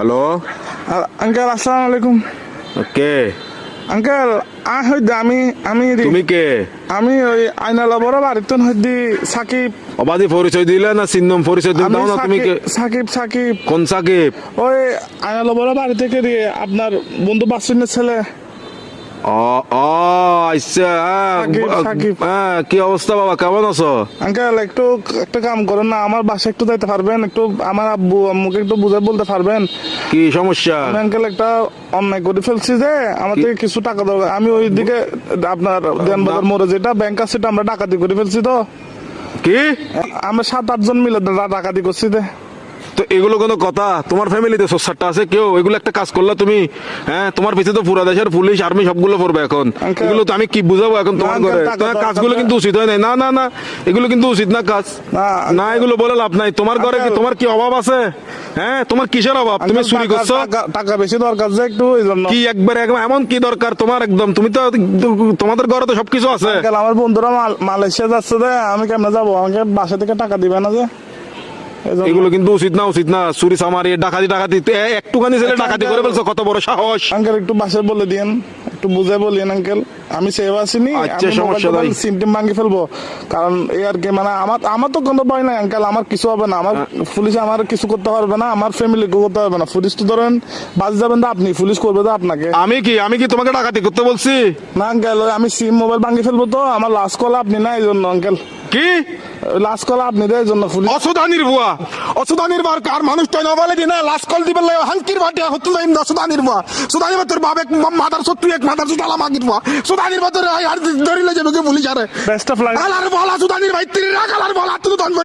Hello uncle আসসালামু আলাইকুম। কে uncle হইতে আমি আমি তুমি কে আমি ওই আইনালা বড় বাড়িতে হইতে সাকিব। অবাধি পরিচয় দিলে না চিহ্নম পরিচয় দিলে আমি দাও না তুমি কে সাকিব সাকিব কোন সাকিব? ওই আইনালা বড় বাড়ি থেকে দিয়ে আপনার বন্ধু বাসুনের ছেলে। ও ও আচ্ছা সাকিব। কি অবস্থা বাবা, কেমন আছো? আঙ্কেল একটু একটা কাম করেন না, আমার বাসায় একটু যাইতে পারবেন? একটু আমার আব্বু আম্মুকে একটু বুঝে বলতে পারবেন? কি সমস্যা? আমি আঙ্কেল একটা অন্যায় করে ফেলছি যে আমার থেকে কিছু টাকা দরকার। আমি ওই দিকে আপনার দেনবাজার মোড়ে যেটা ব্যাংক আছে সেটা আমরা ডাকাতি করে ফেলছি। তো কি আমরা 7-8 জন মিলে ডাকাতি করছি। তো এগুলো কোনো কথা? তোমার ফ্যামিলিতে সোসারটা আছে কেউ? এগুলো একটা কাজ করলা তুমি? হ্যাঁ, তোমার পিছনে তো পুরা দেশের পুলিশ আর্মি সবগুলো পড়বে এখন। Uncle, এগুলো তো আমি কি বুঝাবো এখন তোমার না, ঘরে? uncle, তোমার টাকা কাজগুলো দরকার কিন্তু উচিত হয় নাই। না না না, এগুলো কিন্তু উচিত না কাজ। না এগুলো বলে লাভ নাই। তোমার ঘরে কি Uncle, তোমার কি অভাব আছে? হ্যাঁ, তোমার কিসের অভাব? তুমি আঙ্কেল, চুরি করছো? টাকা বেশি দরকার যে একটু ওই জন্য। কি একবার এমন কি দরকার তোমার? একদম তুমি তো তোমাদের ঘরে তো সবকিছু আছে। আঙ্কেল, আমার বন্ধুরা মালয়েশিয়া যাচ্ছে যে আমি কেমনে যাবো? আমাকে বাসা থেকে টাকা দিবে না যে? এজন্য। এগুলো কিন্তু উচিত না, উচিত না। চুরি চামারি ডাকাতি ডাকাতি একটুখানি ছেলে আচ্ছা, ডাকাতি করে uncle, ফেলছো, কত বড় সাহস! আঙ্কেল একটু বাসায় বলে দিয়েন, একটু বুঝে বলিয়েন আঙ্কেল। আমি সেভ আসিনি, আচ্ছা, সমস্যা নাই। সিমটিম ভাঙি ফেলবো। কারণ এই আর কি, মানে আমার তো কোনো ভয় নাই আঙ্কেল। আমার কিছু হবে না। আমার পুলিশ আমার কিছু করতে পারবে না, আমার ফ্যামিলি করতে পারবে না। পুলিশ তো ধরেন বাজ যাবেন তো আপনি, পুলিশ করবে তো আপনাকে। আমি কি তোমাকে ডাকাতি করতে বলছি? না আঙ্কেল, আমি সিম মোবাইল ভাঙি ফেলবো। তো আমার লাস্ট কল আপনি না, এই জন্য আঙ্কেল। কি লাস্ট কল আপনি দেয় জন্য পুলিশ। অসুদানির বুয়া, অসুদানির বার কার মানুষ তো নবলে দিনা লাস্ট কল দিবে লাই হাঙ্কির বাটে হতুল নাইম অসুদানির বুয়া। সুদানির বাতর বাবে মাদার সত্তু এক মাদার সুদালা মাগির বুয়া। সুদানির বাতর আর ধরিলে যাবে কে পুলিশ আরে। Best of luck. আলার বলা সুদানির ভাই তিরি রাখ আলার বলা তুই দন